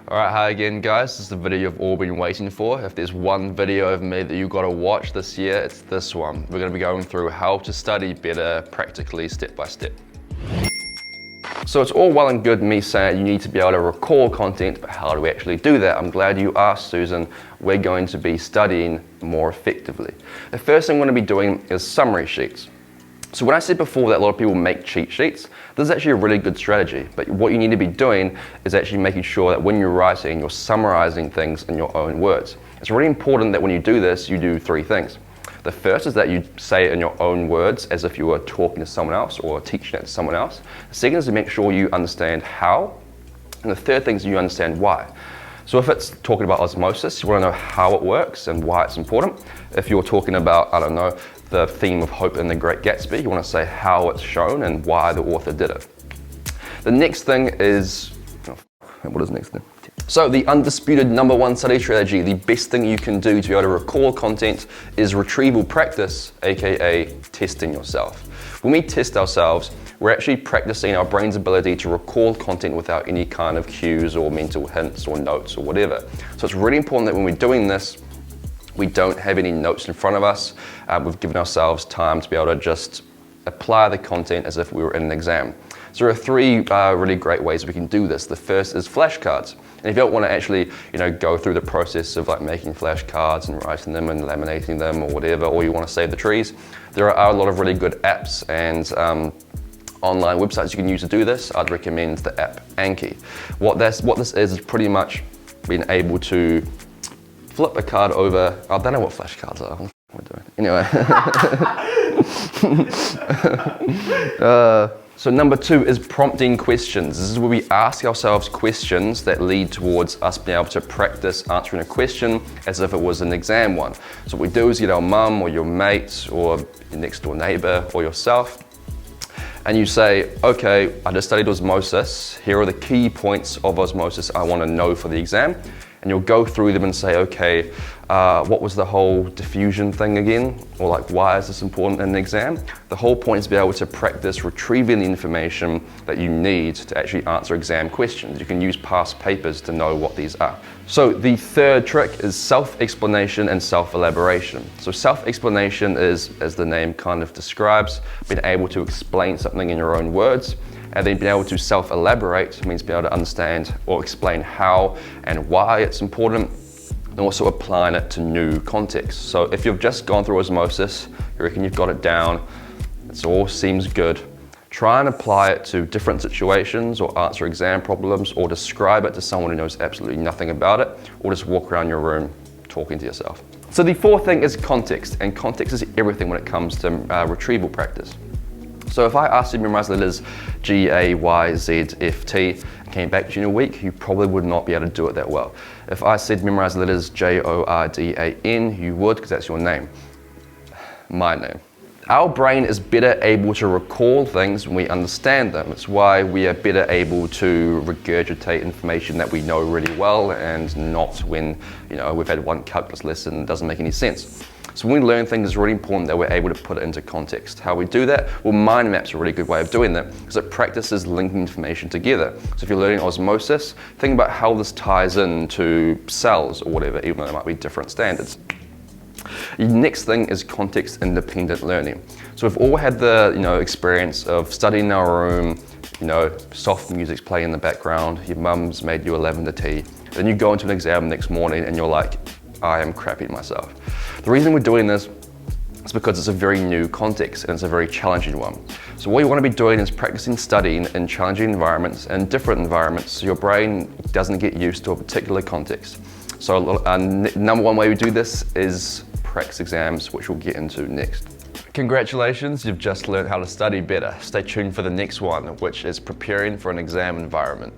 Alright, hi again guys, this is the video you've all been waiting for. If there's one video of me that you've got to watch this year, it's this one. We're going to be going through how to study better practically step by step. So it's all well and good me saying you need to be able to recall content, but how do we actually do that? I'm glad you asked, Susan. We're going to be studying more effectively. The first thing we're going to be doing is summary sheets. So when I said before that a lot of people make cheat sheets, this is actually a really good strategy. But what you need to be doing is actually making sure that when you're writing, you're summarizing things in your own words. It's really important that when you do this, you do three things. The first is that you say it in your own words as if you were talking to someone else or teaching it to someone else. The second is to make sure you understand how. And the third thing is you understand why. So if it's talking about osmosis, you want to know how it works and why it's important. If you're talking about, I don't know, the theme of hope in The Great Gatsby, you want to say how it's shown and why the author did it. The next thing is, what is next thing? So the undisputed #1 study strategy, the best thing you can do to be able to recall content is retrieval practice, aka testing yourself. When we test ourselves, we're actually practicing our brain's ability to recall content without any kind of cues or mental hints or notes or whatever. So it's really important that when we're doing this, we don't have any notes in front of us. We've given ourselves time to be able to just apply the content as if we were in an exam. So there are three really great ways we can do this. The first is flashcards. And if you don't want to actually, go through the process of like making flashcards and writing them and laminating them or whatever, or you want to save the trees, there are a lot of really good apps and online websites you can use to do this. I'd recommend the app Anki. What this is pretty much being able to flip a card over. I don't know what flashcards are. What am I doing? Anyway. So number 2 is prompting questions. This is where we ask ourselves questions that lead towards us being able to practice answering a question as if it was an exam one. So what we do is get our mum or your mate or your next door neighbor or yourself, and you say, okay, I just studied osmosis. Here are the key points of osmosis I want to know for the exam. And you'll go through them and say, okay, what was the whole diffusion thing again? Or like, why is this important in an exam? The whole point is to be able to practice retrieving the information that you need to actually answer exam questions. You can use past papers to know what these are. So the third trick is self-explanation and self-elaboration. So self-explanation is, as the name kind of describes, being able to explain something in your own words. And then being able to self-elaborate means being able to understand or explain how and why it's important, and also applying it to new contexts. So if you've just gone through osmosis, you reckon you've got it down, it all seems good, try and apply it to different situations or answer exam problems or describe it to someone who knows absolutely nothing about it, or just walk around your room talking to yourself. So the fourth thing is context, and context is everything when it comes to retrieval practice. So if I asked you to memorize the letters G, A, Y, Z, F, T, and came back to you in a week, you probably would not be able to do it that well. If I said memorize the letters J, O, R, D, A, N, you would, because that's your name, my name. Our brain is better able to recall things when we understand them. It's why we are better able to regurgitate information that we know really well and not when, we've had one calculus lesson and it doesn't make any sense. So when we learn things, it's really important that we're able to put it into context. How we do that? Well, mind maps are a really good way of doing that because it practices linking information together. So if you're learning osmosis, think about how this ties into cells or whatever, even though there might be different standards. The next thing is context-independent learning. So we've all had the experience of studying in our room, soft music's playing in the background, your mum's made you a lavender tea, then you go into an exam the next morning and you're like, I am crapping myself. The reason we're doing this is because it's a very new context and it's a very challenging one. So what you want to be doing is practicing studying in challenging environments and different environments so your brain doesn't get used to a particular context. So #1 way we do this is practice exams, which we'll get into next. Congratulations, you've just learned how to study better. Stay tuned for the next one, which is preparing for an exam environment.